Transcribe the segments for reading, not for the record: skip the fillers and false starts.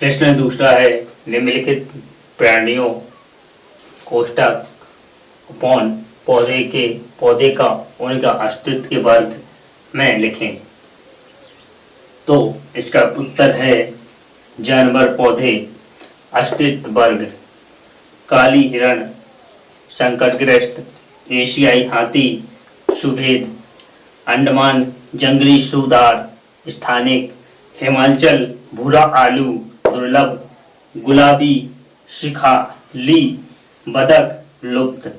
प्रश्न दूसरा है, निम्नलिखित प्राणियों कोष्ठक अपॉन पौधे का उनका अस्तित्व के वर्ग में लिखें। तो इसका उत्तर है जानवर पौधे अस्तित्व वर्ग, काली हिरण, संकटग्रस्त एशियाई हाथी सुभेद, अंडमान जंगली सूदार स्थानिक, हिमाचल भूरा आलू दुर्लभ, गुलाबी शिखाली बदक लुप्त।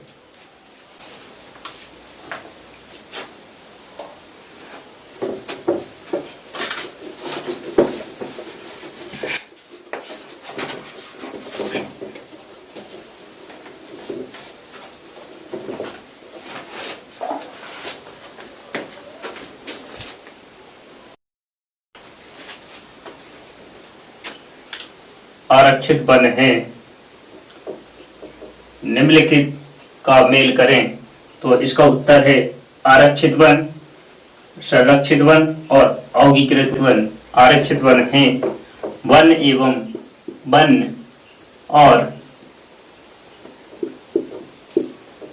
आरक्षित वन है, निम्नलिखित का मेल करें। तो इसका उत्तर है आरक्षित वन, संरक्षित वन और औगीकृत वन। आरक्षित वन है वन एवं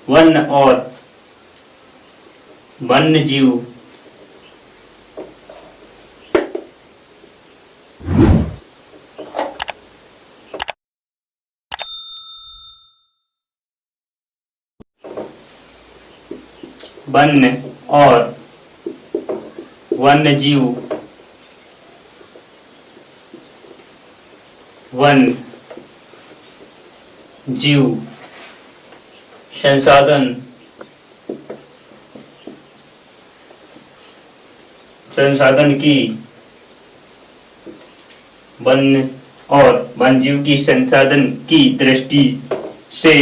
वन और वन्य जीव वन्य और वन्य जीव संसाधन की वन्य और वन्य जीव की संसाधन की दृष्टि से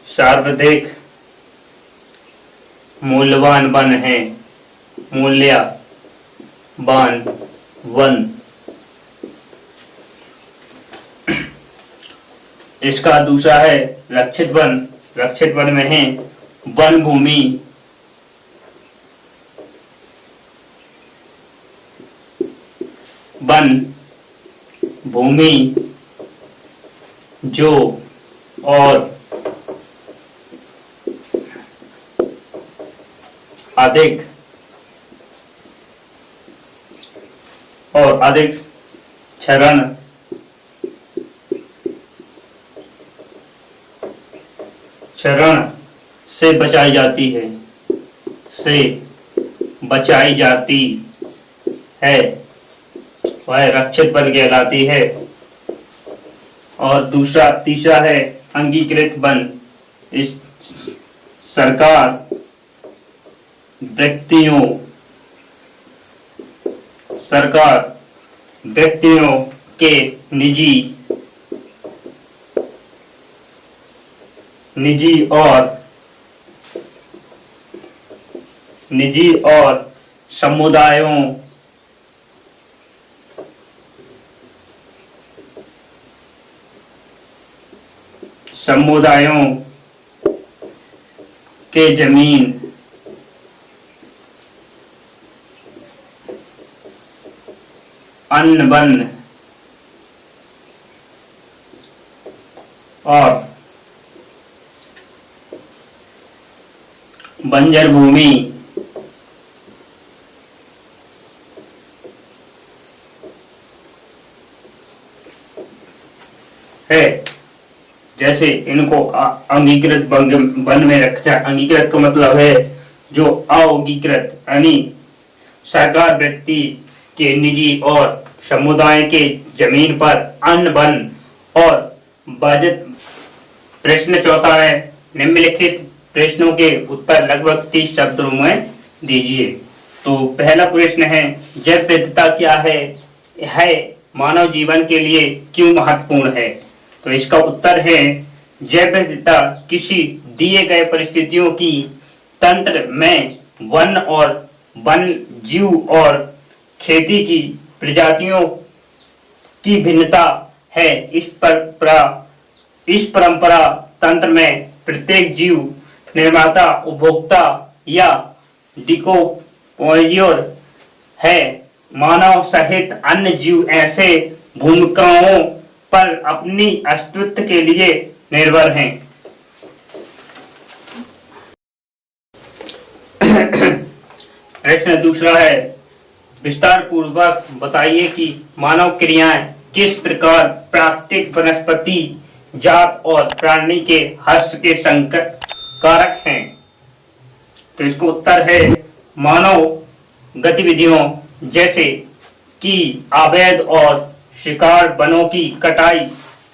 सार्वधिक मूल्यवान वन है, मूल्यवान वन। इसका दूसरा है रक्षित वन। रक्षित वन में है वन भूमि जो और अधिक क्षरण से बचाई जाती है, वह रक्षित वन कहलाती है। और तीसरा है अंगीकृत वन। इस सरकार व्यक्तियों के निजी और समुदायों के जमीन अन्न वन और बंजर भूमि है। जैसे इनको अंगीकृत वन में रखा। अंगीकृत का मतलब है जो अवर्गीकृत, यानी सरकार व्यक्ति के निजी और समुदाय के जमीन पर अन्न वन और बचत। प्रश्न चौथा है, निम्नलिखित प्रश्नों के उत्तर लगभग 30 शब्दों में दीजिए। तो पहला प्रश्न है, जैव विविधता क्या है मानव जीवन के लिए क्यों महत्वपूर्ण है? तो इसका उत्तर है जैव विविधता किसी दिए गए परिस्थितियों की तंत्र में वन और वन जीव और खेती की प्रजातियों की भिन्नता है। इस परंपरा तंत्र में प्रत्येक जीव निर्माता, उपभोक्ता या डिकोपोजियर है। मानव सहित अन्य जीव ऐसे भूमिकाओं पर अपनी अस्तित्व के लिए निर्भर हैं। प्रश्न दूसरा है, विस्तार पूर्वक बताइए कि मानव क्रियाएं किस प्रकार प्राकृतिक, वनस्पति जात और प्राणी के हस्त के संकट कारक हैं। तो इसको उत्तर है, मानव गतिविधियों जैसे कि अवैध और शिकार, वनों की कटाई,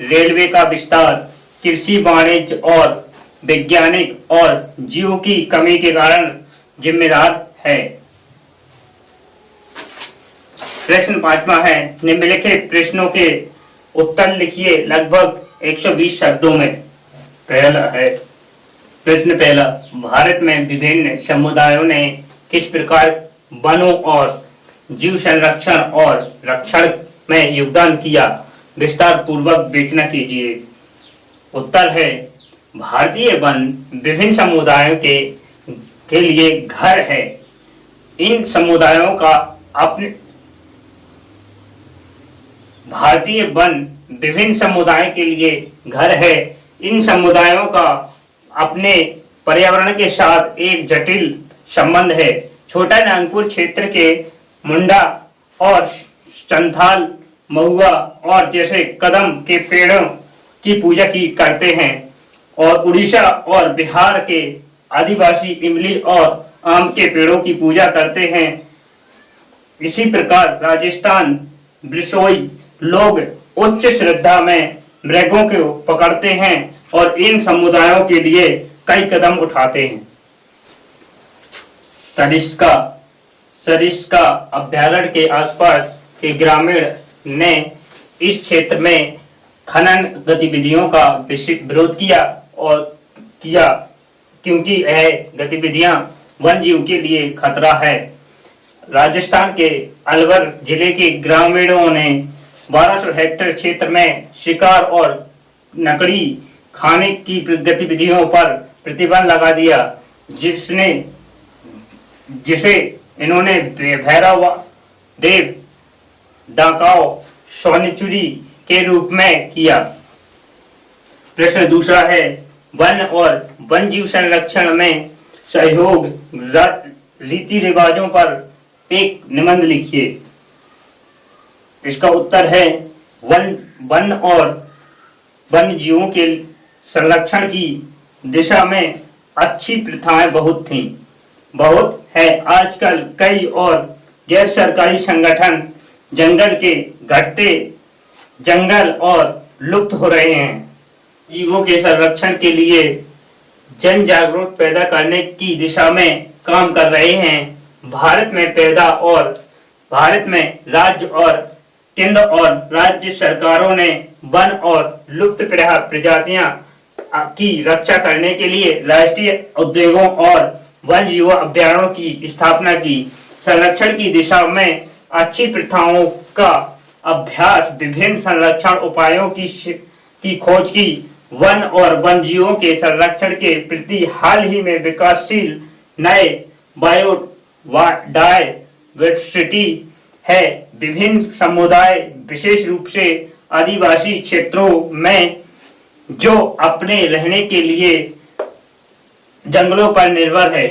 रेलवे का विस्तार, कृषि, वाणिज्य और वैज्ञानिक और जीवों की कमी के कारण जिम्मेदार है। प्रश्न पांचवा है, निम्नलिखित प्रश्नों के उत्तर लिखिए लगभग 120 शब्दों में। पहला है, प्रश्न पहला, भारत में विभिन्न समुदायों ने किस प्रकार वनों और जीव संरक्षण और रक्षण में योगदान किया, विस्तार पूर्वक विवेचना कीजिए। उत्तर है, भारतीय वन विभिन्न समुदायों के लिए घर है। इन समुदायों का अपने भारतीय वन विभिन्न समुदायों के लिए घर है। इन समुदायों का अपने पर्यावरण के साथ एक जटिल संबंध है। छोटा नागपुर क्षेत्र के मुंडा और संथाल, महुआ और जैसे कदम के पेड़ों की पूजा की करते हैं और उड़ीसा और बिहार के आदिवासी इमली और आम के पेड़ों की पूजा करते हैं। इसी प्रकार राजस्थान बिशोई लोग उच्च श्रद्धा में मृगों को पकड़ते हैं और इन समुदायों के लिए कई कदम उठाते हैं। सरिस्का अभ्यारण्य के आसपास के ग्रामीण ने इस क्षेत्र में खनन गतिविधियों का विरोध किया क्योंकि यह गतिविधियां वन जीव के लिए खतरा है। राजस्थान के अलवर जिले के ग्रामीणों ने 1200 हेक्टेयर क्षेत्र में शिकार और लकड़ी खाने की गतिविधियों पर प्रतिबंध लगा दिया, जिसे इन्होंने भैरव देव डाकाओ सोनीचुरी के रूप में किया। प्रश्न दूसरा है, वन और वन जीव संरक्षण में सहयोग रीति रिवाजों पर एक निबंध लिखिए। इसका उत्तर है, वन और वन जीवों के संरक्षण की दिशा में अच्छी प्रथाएं बहुत है। आजकल कई और गैर सरकारी संगठन जंगल के घटते जंगल और लुप्त हो रहे हैं। जीवों के संरक्षण के लिए जन जागरूकता पैदा करने की दिशा में काम कर रहे हैं। भारत में राज्य और केंद्र और राज्य सरकारों ने वन और लुप्त प्रजातियां की रक्षा करने के लिए राष्ट्रीय उद्योगों और वन जीव अभ्यारण्यों की स्थापना की। संरक्षण की दिशा में अच्छी प्रथाओं का अभ्यास, विभिन्न संरक्षण उपायों की खोज की। वन और वन जीवों के संरक्षण के प्रति हाल ही में विकासशील नए बायोडायवर्सिटी है। विभिन्न समुदाय, विशेष रूप से आदिवासी क्षेत्रों में, जो अपने रहने के लिए जंगलों पर निर्भर है,